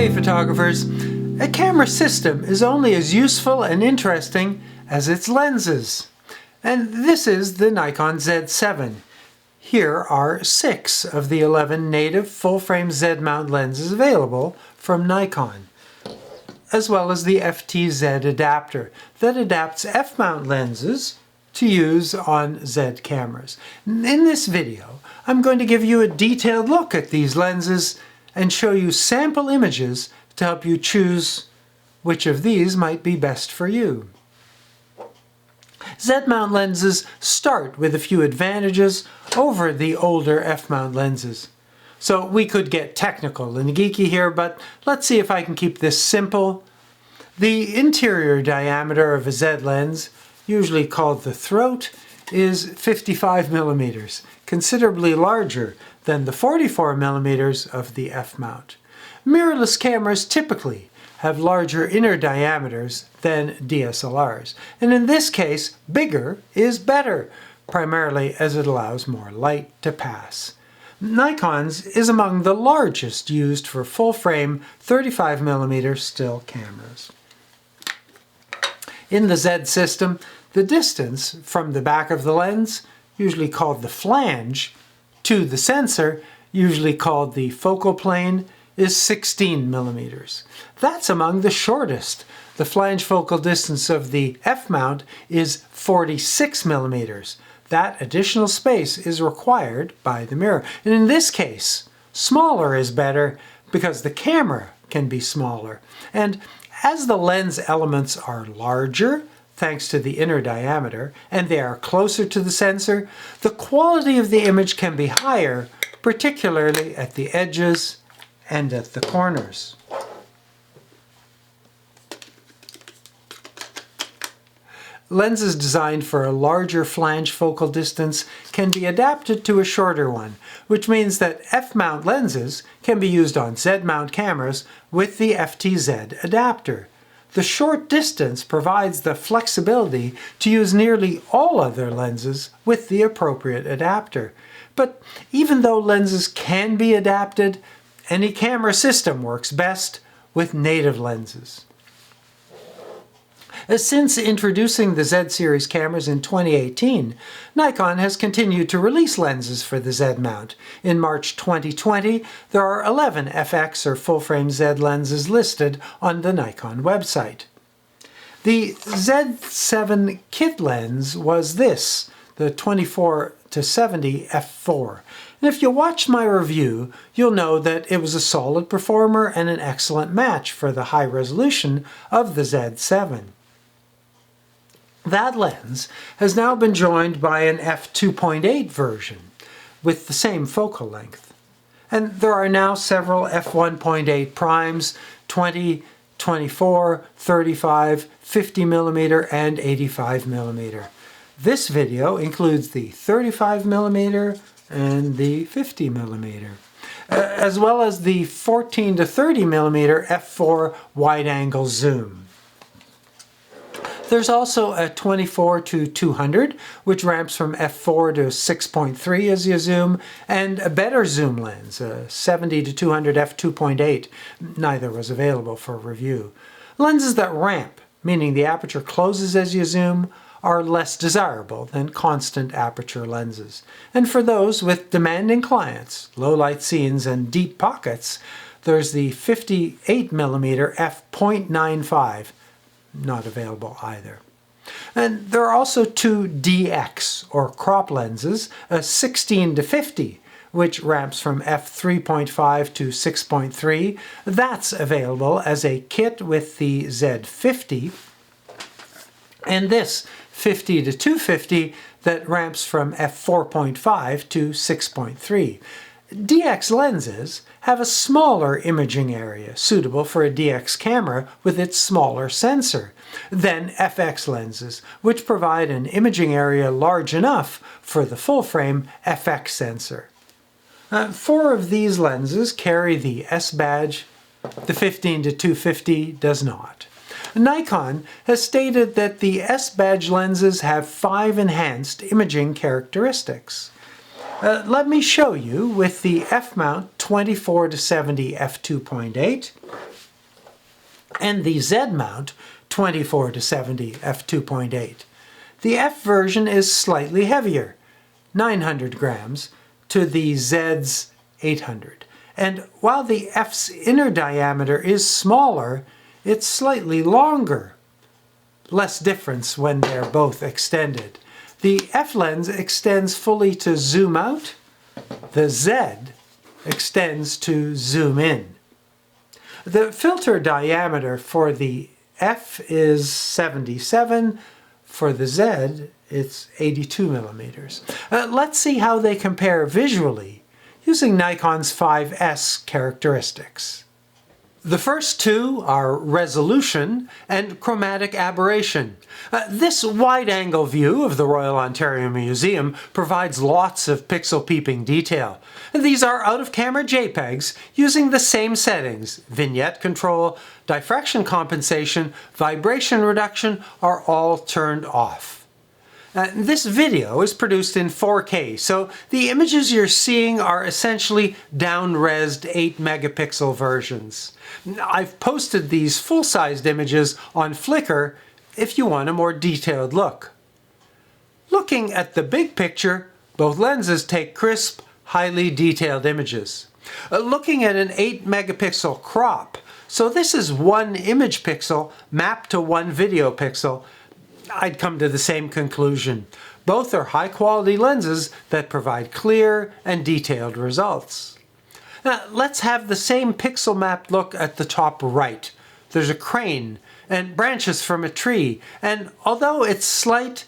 Hey photographers, a camera system is only as useful and interesting as its lenses. And this is the Nikon Z7. Here are 6 of the 11 native full-frame Z-mount lenses available from Nikon, as well as the FTZ adapter that adapts F-mount lenses to use on Z cameras. In this video, I'm going to give you a detailed look at these lenses and show you sample images to help you choose which of these might be best for you. Z-mount lenses start with a few advantages over the older F-mount lenses. So we could get technical and geeky here, but let's see if I can keep this simple. The interior diameter of a Z lens, usually called the throat, is 55 millimeters, considerably larger than the 44 millimeters of the F-mount. Mirrorless cameras typically have larger inner diameters than DSLRs, and in this case, bigger is better, primarily as it allows more light to pass. Nikon's is among the largest used for full-frame 35mm still cameras. In the Z system, the distance from the back of the lens, usually called the flange, to the sensor, usually called the focal plane, is 16 millimeters. That's among the shortest. The flange focal distance of the F-mount is 46 millimeters. That additional space is required by the mirror. And in this case, smaller is better because the camera can be smaller. And as the lens elements are larger, thanks to the inner diameter, and they are closer to the sensor, the quality of the image can be higher, particularly at the edges and at the corners. Lenses designed for a larger flange focal distance can be adapted to a shorter one, which means that F-mount lenses can be used on Z-mount cameras with the FTZ adapter. The short distance provides the flexibility to use nearly all other lenses with the appropriate adapter. But even though lenses can be adapted, any camera system works best with native lenses. Since introducing the Z series cameras in 2018, Nikon has continued to release lenses for the Z-mount. In March 2020, there are 11 FX or full-frame Z lenses listed on the Nikon website. The Z7 kit lens was this, the 24-70 f4. And if you watched my review, you'll know that it was a solid performer and an excellent match for the high resolution of the Z7. That lens has now been joined by an F2.8 version with the same focal length. And there are now several F1.8 primes, 20, 24, 35, 50mm, and 85mm. This video includes the 35mm and the 50mm, as well as the 14 to 30mm f4 wide-angle zoom. There's also a 24 to 200, which ramps from f4 to 6.3 as you zoom, and a better zoom lens, a 70 to 200 f2.8. Neither was available for review. Lenses that ramp, meaning the aperture closes as you zoom, are less desirable than constant aperture lenses. And for those with demanding clients, low light scenes, and deep pockets, there's the 58mm f.95, not available either. And there are also 2 DX, or crop lenses, a 16 to 50, which ramps from f3.5 to 6.3. That's available as a kit with the Z50, and this 50 to 250 that ramps from f4.5 to 6.3. DX lenses have a smaller imaging area, suitable for a DX camera with its smaller sensor, than FX lenses, which provide an imaging area large enough for the full-frame FX sensor. 4 of these lenses carry the S badge, the 15 to 250 does not. Nikon has stated that the S badge lenses have 5 enhanced imaging characteristics. Let me show you with the F-mount 24-70 f2.8 and the Z-mount 24-70 f2.8. The F version is slightly heavier, 900 grams, to the Z's 800. And while the F's inner diameter is smaller, it's slightly longer. Less difference when they're both extended. The F lens extends fully to zoom out. The Z extends to zoom in. The filter diameter for the F is 77. For the Z, it's 82 millimeters. Let's see how they compare visually using Nikon's 5S characteristics. The first two are resolution and chromatic aberration. This wide-angle view of the Royal Ontario Museum provides lots of pixel-peeping detail. These are out-of-camera JPEGs using the same settings. Vignette control, diffraction compensation, vibration reduction are all turned off. This video is produced in 4K, so the images you're seeing are essentially down-resed 8 megapixel versions. I've posted these full-sized images on FLICKR if you want a more detailed look. Looking at the big picture, both lenses take crisp, highly detailed images. Looking at an 8 megapixel crop, so this is one image pixel mapped to one video pixel, I'd come to the same conclusion. Both are high-quality lenses that provide clear and detailed results. Now, let's have the same pixel-mapped look at the top right. There's a crane and branches from a tree, and although it's slight,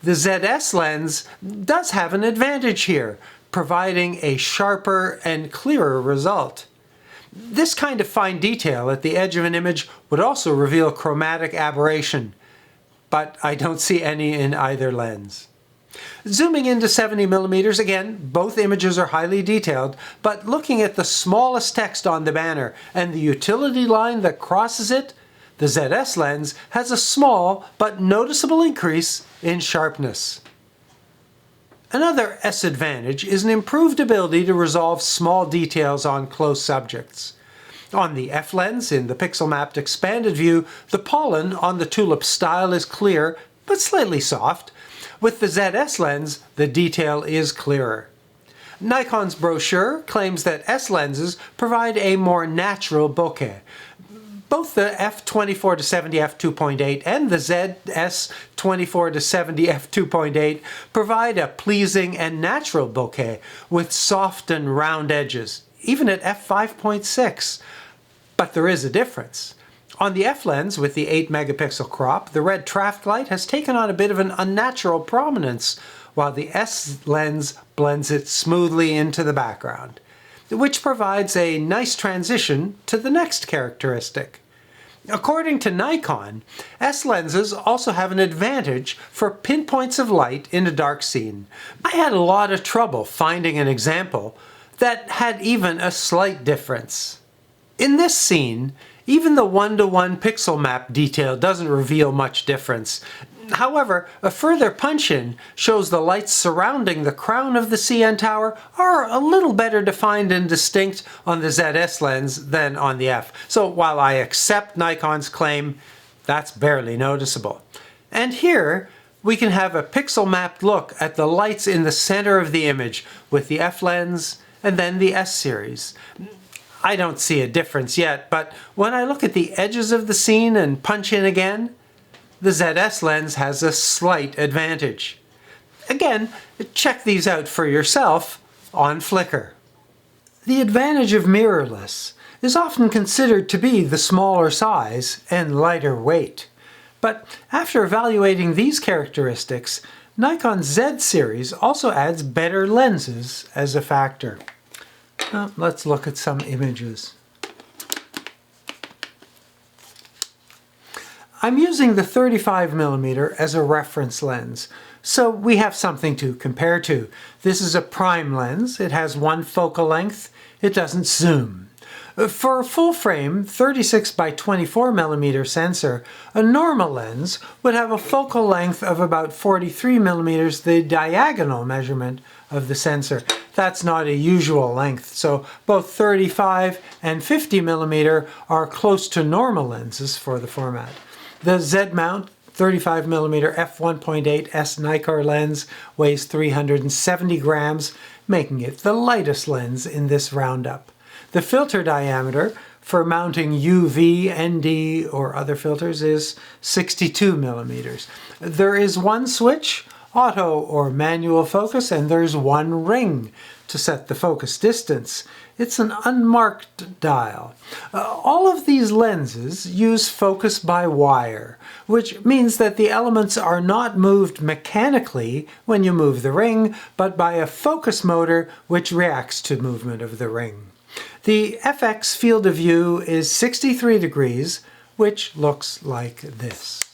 the ZS lens does have an advantage here, providing a sharper and clearer result. This kind of fine detail at the edge of an image would also reveal chromatic aberration, but I don't see any in either lens. Zooming into 70 millimeters, again, both images are highly detailed, but looking at the smallest text on the banner and the utility line that crosses it, the ZS lens has a small but noticeable increase in sharpness. Another S advantage is an improved ability to resolve small details on close subjects. On the F lens, in the pixel-mapped expanded view, the pollen on the tulip style is clear, but slightly soft. With the ZS lens, the detail is clearer. Nikon's brochure claims that S lenses provide a more natural bokeh. Both the f24-70 f2.8 and the ZS 24-70 f2.8 provide a pleasing and natural bokeh with soft and round edges, even at f5.6. But there is a difference. On the F lens with the 8 megapixel crop, the red traffic light has taken on a bit of an unnatural prominence, while the S lens blends it smoothly into the background, which provides a nice transition to the next characteristic. According to Nikon, S lenses also have an advantage for pinpoints of light in a dark scene. I had a lot of trouble finding an example that had even a slight difference. In this scene, even the 1-to-1 pixel map detail doesn't reveal much difference. However, a further punch-in shows the lights surrounding the crown of the CN tower are a little better defined and distinct on the ZS lens than on the F. So while I accept Nikon's claim, that's barely noticeable. And here, we can have a pixel-mapped look at the lights in the center of the image with the F lens and then the S series. I don't see a difference yet, but when I look at the edges of the scene and punch in again, the ZS lens has a slight advantage. Again, check these out for yourself on FLICKR. The advantage of mirrorless is often considered to be the smaller size and lighter weight. But after evaluating these characteristics, Nikon Z series also adds better lenses as a factor. Let's look at some images. I'm using the 35mm as a reference lens, so we have something to compare to. This is a prime lens. It has one focal length. It doesn't zoom. For a full-frame 36 by 24mm sensor, a normal lens would have a focal length of about 43mm, the diagonal measurement of the sensor. That's not a usual length, so both 35 and 50 millimeter are close to normal lenses for the format. The Z-mount 35mm f1.8 S Nikkor lens weighs 370 grams, making it the lightest lens in this roundup. The filter diameter for mounting UV, ND, or other filters is 62 millimeters. There is one switch, auto or manual focus, and there's one ring to set the focus distance. It's an unmarked dial. All of these lenses use focus by wire, which means that the elements are not moved mechanically when you move the ring, but by a focus motor which reacts to movement of the ring. The FX field of view is 63 degrees, which looks like this.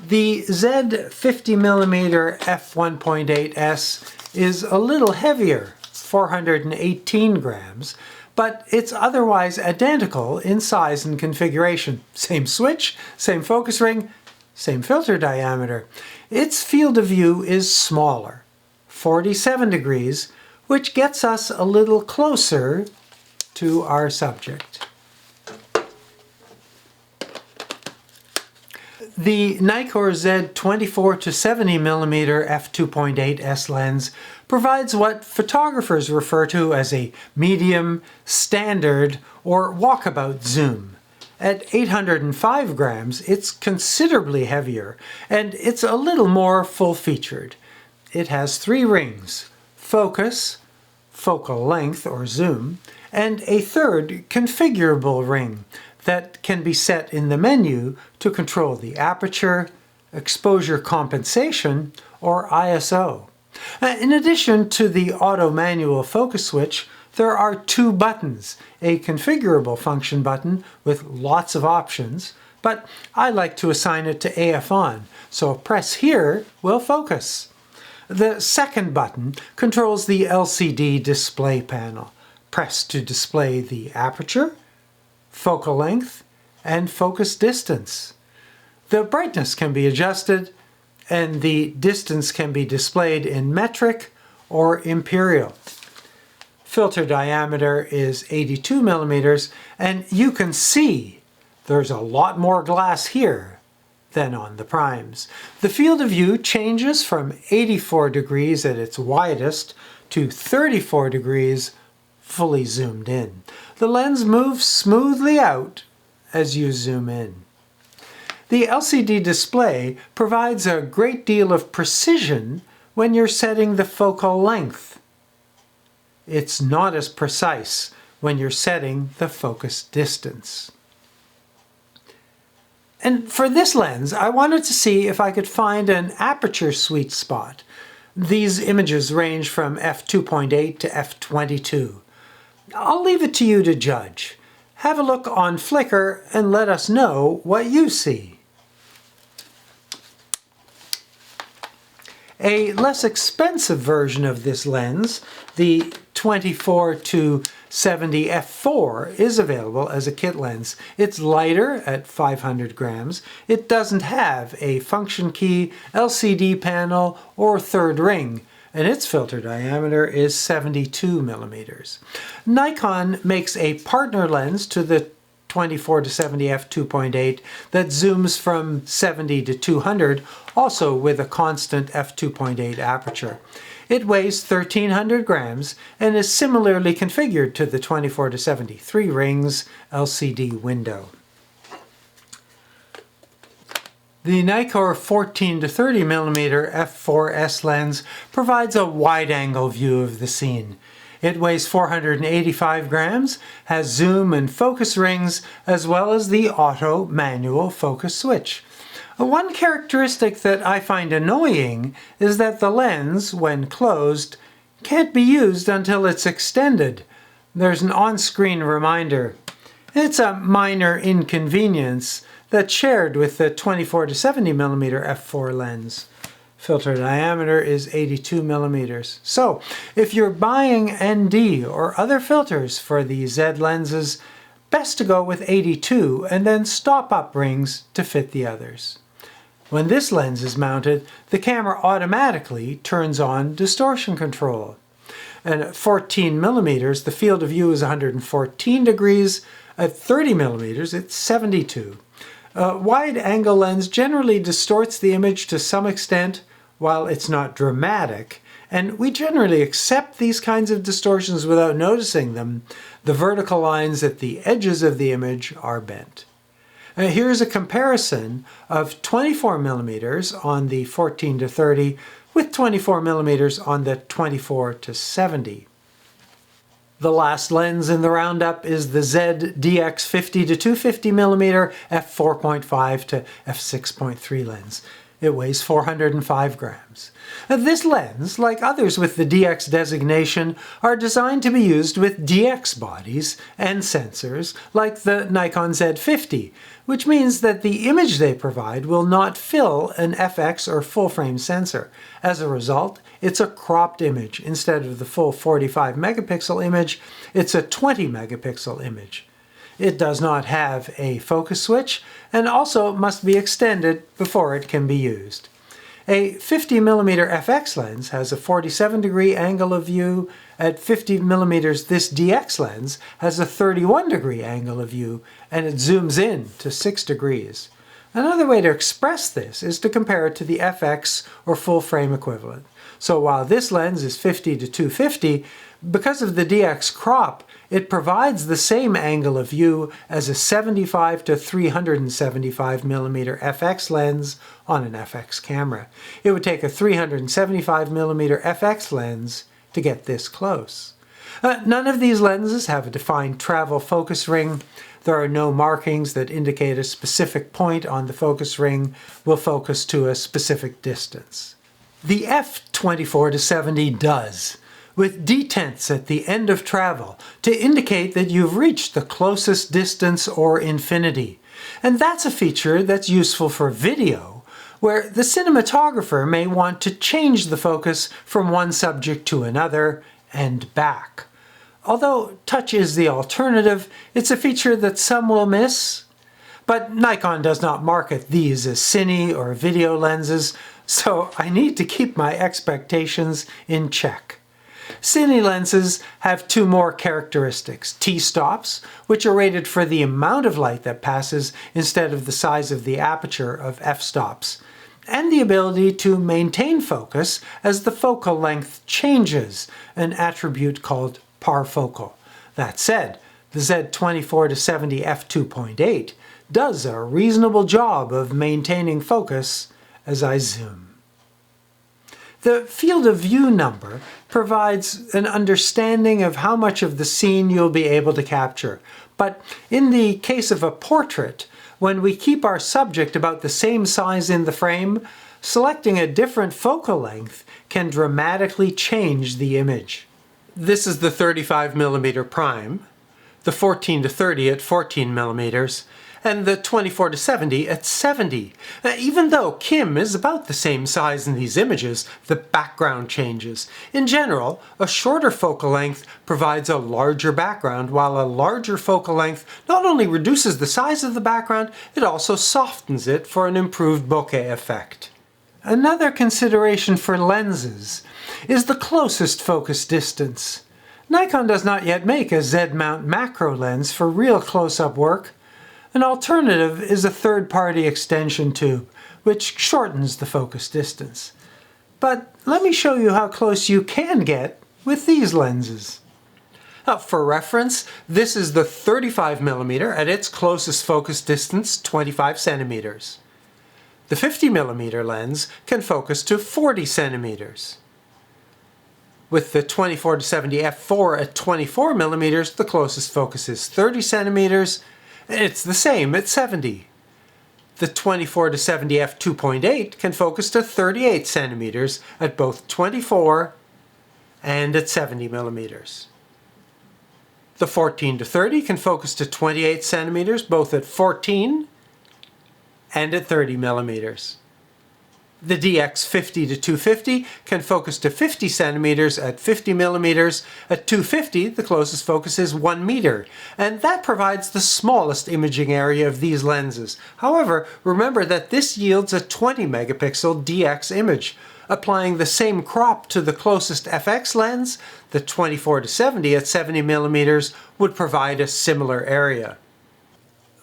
The Z 50mm f1.8 S is a little heavier, 418 grams, but it's otherwise identical in size and configuration. Same switch, same focus ring, same filter diameter. Its field of view is smaller, 47 degrees, which gets us a little closer to our subject. The Nikkor Z 24 to 70mm f2.8 S lens provides what photographers refer to as a medium, standard, or walkabout zoom. At 805 grams, it's considerably heavier, and it's a little more full-featured. It has 3 rings: focus, focal length or zoom, and a third configurable ring that can be set in the menu to control the aperture, exposure compensation, or ISO. In addition to the auto manual focus switch, there are 2 buttons, a configurable function button with lots of options, but I like to assign it to AF on, so press here will focus. The second button controls the LCD display panel. Press to display the aperture, focal length, and focus distance. The brightness can be adjusted, and the distance can be displayed in metric or imperial. Filter diameter is 82 millimeters, and you can see there's a lot more glass here than on the primes. The field of view changes from 84 degrees at its widest to 34 degrees fully zoomed in. The lens moves smoothly out as you zoom in. The LCD display provides a great deal of precision when you're setting the focal length. It's not as precise when you're setting the focus distance. And for this lens, I wanted to see if I could find an aperture sweet spot. These images range from f2.8 to f22. I'll leave it to you to judge. Have a look on FLICKR and let us know what you see. A less expensive version of this lens, the 24 to 70 f4, is available as a kit lens. It's lighter at 500 grams. It doesn't have a function key, LCD panel, or third ring, and its filter diameter is 72 millimeters. Nikon makes a partner lens to the 24 to 70 f2.8 that zooms from 70 to 200, also with a constant f2.8 aperture. It weighs 1,300 grams and is similarly configured to the 24 to 70 3 rings LCD window. The Nikkor 14 to 30 millimeter F4S lens provides a wide-angle view of the scene. It weighs 485 grams, has zoom and focus rings, as well as the auto manual focus switch. One characteristic that I find annoying is that the lens, when closed, can't be used until it's extended. There's an on-screen reminder. It's a minor inconvenience that's shared with the 24 to 70 millimeter f4 lens. Filter diameter is 82 millimeters. So, if you're buying ND or other filters for the Z lenses, best to go with 82 and then stop up rings to fit the others. When this lens is mounted, the camera automatically turns on distortion control. And at 14 millimeters, the field of view is 114 degrees. At 30 millimeters, it's 72. A wide-angle lens generally distorts the image to some extent, while it's not dramatic, and we generally accept these kinds of distortions without noticing them. The vertical lines at the edges of the image are bent. Here's a comparison of 24 millimeters on the 14 to 30 with 24 millimeters on the 24 to 70. The last lens in the roundup is the Z DX 50 to 250 millimeter F4.5 to F6.3 lens. It weighs 405 grams. This lens, like others with the DX designation, are designed to be used with DX bodies and sensors like the Nikon Z50, which means that the image they provide will not fill an FX or full-frame sensor. As a result, it's a cropped image. Instead of the full 45 megapixel image, it's a 20 megapixel image. It does not have a focus switch and also must be extended before it can be used. A 50 millimeter FX lens has a 47 degree angle of view. At 50 millimeters, this DX lens has a 31 degree angle of view, and it zooms in to 6 degrees. Another way to express this is to compare it to the FX or full frame equivalent. So while this lens is 50 to 250, because of the DX crop, it provides the same angle of view as a 75 to 375 millimeter FX lens on an FX camera. It would take a 375 millimeter FX lens to get this close. None of these lenses have a defined travel focus ring. There are no markings that indicate a specific point on the focus ring will focus to a specific distance. The F24 to 70 does, with detents at the end of travel to indicate that you've reached the closest distance or infinity. And that's a feature that's useful for video, where the cinematographer may want to change the focus from one subject to another and back. Although touch is the alternative, it's a feature that some will miss. But Nikon does not market these as cine or video lenses, so I need to keep my expectations in check. Cine lenses have two more characteristics: T-stops, which are rated for the amount of light that passes instead of the size of the aperture of f-stops, and the ability to maintain focus as the focal length changes, an attribute called parfocal. That said, the Z24 to 70 f2.8 does a reasonable job of maintaining focus as I zoom. The field of view number provides an understanding of how much of the scene you'll be able to capture. But in the case of a portrait, when we keep our subject about the same size in the frame, selecting a different focal length can dramatically change the image. This is the 35mm prime, the 14 to 30 at 14 millimeters, and the 24 to 70 at 70. Even though Kim is about the same size in these images, the background changes. In general, a shorter focal length provides a larger background, while a larger focal length not only reduces the size of the background, it also softens it for an improved bokeh effect. Another consideration for lenses is the closest focus distance. Nikon does not yet make a Z-mount macro lens for real close-up work. An alternative is a third-party extension tube, which shortens the focus distance. But let me show you how close you can get with these lenses. For reference, this is the 35mm at its closest focus distance, 25 centimeters. The 50mm lens can focus to 40 centimeters. With the 24 to 70 f4 at 24mm, the closest focus is 30 centimeters. It's the same at 70. The 24 to 70 f2.8 can focus to 38 centimeters at both 24 and at 70 millimeters. The 14 to 30 can focus to 28 centimeters both at 14 and at 30 millimeters. The DX 50 to 250 can focus to 50 centimeters at 50 millimeters. At 250, the closest focus is 1 meter, and that provides the smallest imaging area of these lenses. However, remember that this yields a 20 megapixel DX image. Applying the same crop to the closest FX lens, the 24 to 70 at 70 millimeters, would provide a similar area.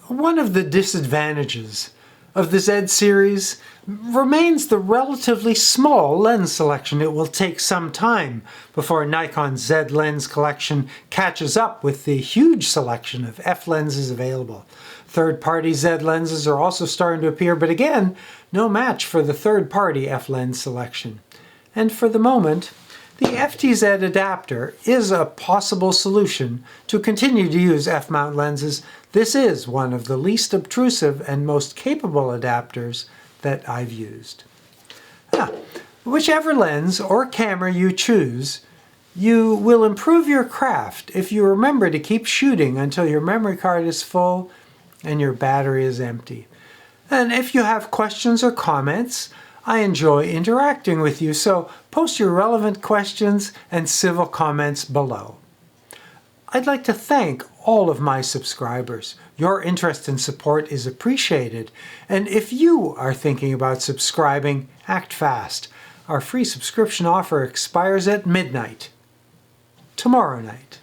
One of the disadvantages of the Z series remains the relatively small lens selection. It will take some time before Nikon's Z lens collection catches up with the huge selection of F lenses available. Third-party Z lenses are also starting to appear, but again, no match for the third-party F lens selection. And for the moment, the FTZ adapter is a possible solution to continue to use F-mount lenses. This is one of the least obtrusive and most capable adapters that I've used. Whichever lens or camera you choose, you will improve your craft if you remember to keep shooting until your memory card is full and your battery is empty. And if you have questions or comments, I enjoy interacting with you, so post your relevant questions and civil comments below. I'd like to thank all of my subscribers. Your interest and support is appreciated, and if you are thinking about subscribing, act fast. Our free subscription offer expires at midnight tomorrow night.